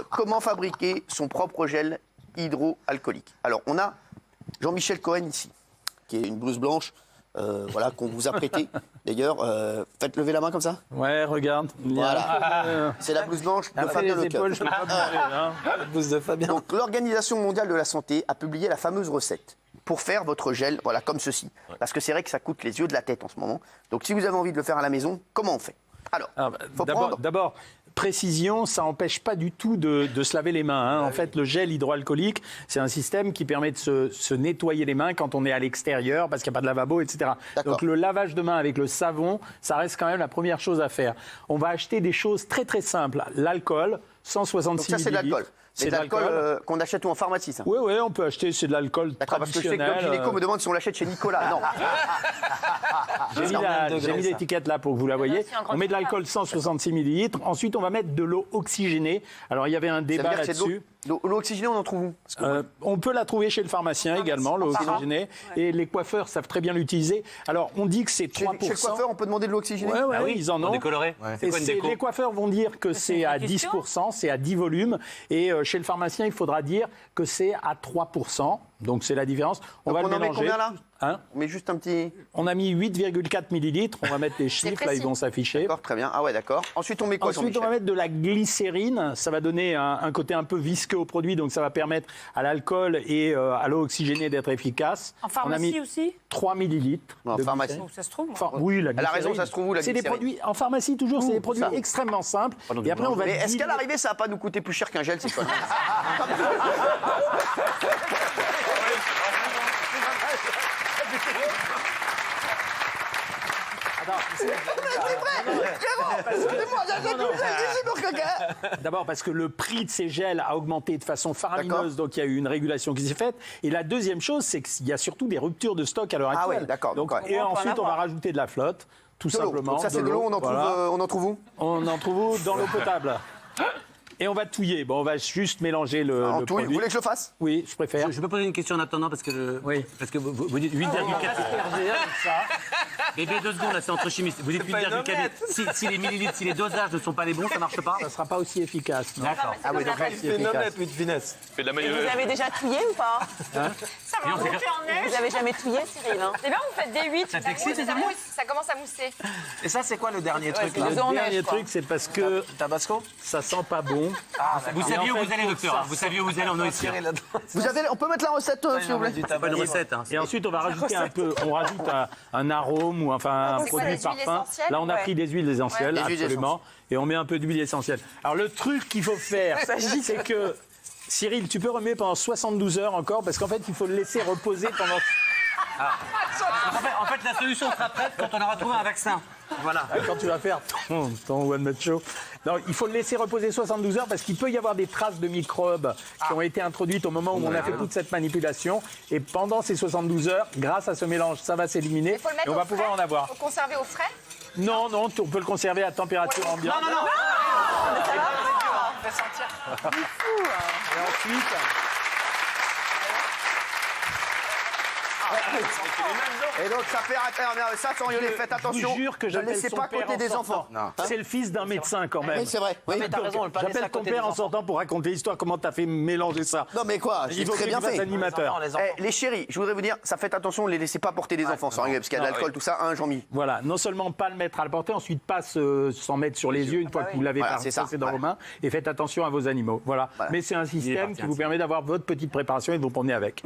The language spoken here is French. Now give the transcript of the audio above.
comment fabriquer son propre gel hydroalcoolique. Alors, on a Jean-Michel Cohen ici, qui est une blouse blanche, voilà, qu'on vous a prêtée. D'ailleurs, faites lever la main comme ça. Ouais, regarde. Voilà. C'est la blouse blanche de Fabien Lecoeur. Je peux pas me la blouse de Fabien. Donc, l'Organisation mondiale de la santé a publié la fameuse recette pour faire votre gel, voilà, comme ceci. Parce que c'est vrai que ça coûte les yeux de la tête en ce moment. Donc, si vous avez envie de le faire à la maison, comment on fait? Alors, faut prendre... D'abord, précision, ça n'empêche pas du tout de se laver les mains. En fait, le gel hydroalcoolique, c'est un système qui permet de se nettoyer les mains quand on est à l'extérieur, parce qu'il n'y a pas de lavabo, etc. Donc le lavage de mains avec le savon, ça reste quand même la première chose à faire. On va acheter des choses très très simples. L'alcool, 166 Donc ça, c'est de l'alcool. C'est de l'alcool qu'on achète en pharmacie, ça. Oui, on peut acheter, c'est de l'alcool traditionnel. Parce que je sais que comme gynéco me demande si on l'achète chez Nicolas. Non. J'ai mis l'étiquette là pour que vous la voyez. On met de l'alcool 166 millilitres. Ensuite, on va mettre de l'eau oxygénée. Alors, il y avait un débat là-dessus. L'eau oxygénée, on en trouve où? On peut la trouver chez le pharmacien également, l'eau oxygénée. Et les coiffeurs savent très bien l'utiliser. Alors, on dit que c'est 3%. Chez le coiffeur, on peut demander de l'eau oxygénée? Oui, ils en ont. Décoloré. Et les coiffeurs vont dire que c'est à 10%, c'est à 10 volumes. Et chez le pharmacien, il faudra dire que c'est à 3%. Donc, c'est la différence. On va le mélanger. Met combien, là? Hein? On met juste un petit... On a mis 8,4 millilitres. On va mettre les chiffres, là, ils vont s'afficher. D'accord, très bien. Ah ouais, d'accord. Ensuite, on met quoi? Ensuite, on va mettre de la glycérine. Ça va donner un côté un peu visqueux au produit. Donc, ça va permettre à l'alcool et à l'eau oxygénée d'être efficace. En pharmacie aussi? 3 millilitres. En pharmacie. Ça se trouve. Oui, la glycérine. Elle a raison, ça se trouve où, la glycérine? C'est des produits, en pharmacie toujours, c'est des produits extrêmement simples. Et après, on va... Mais est-ce qu'à l'arrivée, ça va pas nous coûter plus cher qu'un gel, c'est quoi? D'abord parce que le prix de ces gels a augmenté de façon faramineuse, donc il y a eu une régulation qui s'est faite. Et la deuxième chose, c'est qu'il y a surtout des ruptures de stock à l'heure actuelle. Ah oui, d'accord. Et ensuite, on va rajouter de la flotte, tout simplement. Donc ça, c'est de l'eau, on en trouve où? On en trouve où? Dans l'eau potable. Et on va touiller. Bon, on va juste mélanger le produit. Vous voulez que je le fasse? Oui, je préfère. Je peux poser une question en attendant parce que vous dites 8,4. Bébé, 2 secondes, là, c'est entre chimistes. Vous dites 8,4. Si les millilitres, si les dosages ne sont pas les bons, ça marche pas? Ça ne sera pas aussi efficace. D'accord. Ah oui, donc Puis de finesse. Vous avez déjà touillé ou pas? Ça va monter en neige. Vous avez jamais touillé, Cyril? Eh bien, vous faites des 8. Ça t'excite, ça mousse? Ça commence à mousser. Et ça, c'est quoi le dernier truc? Le dernier truc, c'est parce que Tabasco? ça sent pas bon. Vous saviez où vous allez, docteur? Vous saviez où vous allez en OSI? On peut mettre la recette, s'il vous plaît? C'est pas une recette. Et ensuite, on va rajouter un peu, on rajoute un arôme ou enfin un produit parfum. Là, on a pris des huiles essentielles, absolument, et on met un peu d'huile essentielle. Alors, le truc qu'il faut faire, c'est que Cyril, tu peux remuer pendant 72 heures encore, parce qu'en fait, il faut le laisser reposer pendant... En fait, la solution sera prête quand on aura trouvé un vaccin. Voilà. Quand tu vas faire ton One Man Show. Non, il faut le laisser reposer 72 heures parce qu'il peut y avoir des traces de microbes qui ont été introduites au moment où on a fait toute cette manipulation. Et pendant ces 72 heures, grâce à ce mélange, ça va s'éliminer et on va pouvoir en avoir. Il faut conserver au frais. Non, on peut le conserver à température ambiante. Non. On fait sentir. Et ensuite... Et donc ça fait ça, faites attention. Je vous jure que ne j'appelle laissez son pas père côté en des sortant. enfants. C'est le fils d'un médecin quand même. Oui, c'est vrai. Oui. Mais t'as raison, J'appelle ton père en sortant pour raconter l'histoire, comment t'as fait mélanger ça. Non mais quoi, j'ai très bien fait. Animateur. Les chéris, je voudrais vous dire, ça faites attention, ne les laissez pas porter des enfants, sans rigoler, parce qu'il y a de l'alcool, tout ça, Jean-Mi. Voilà, non seulement pas le mettre à la portée, ensuite pas s'en mettre sur les yeux une fois que vous l'avez passé dans vos mains, et faites attention à vos animaux. Voilà. Mais c'est un système qui vous permet d'avoir votre petite préparation et de vous promener avec.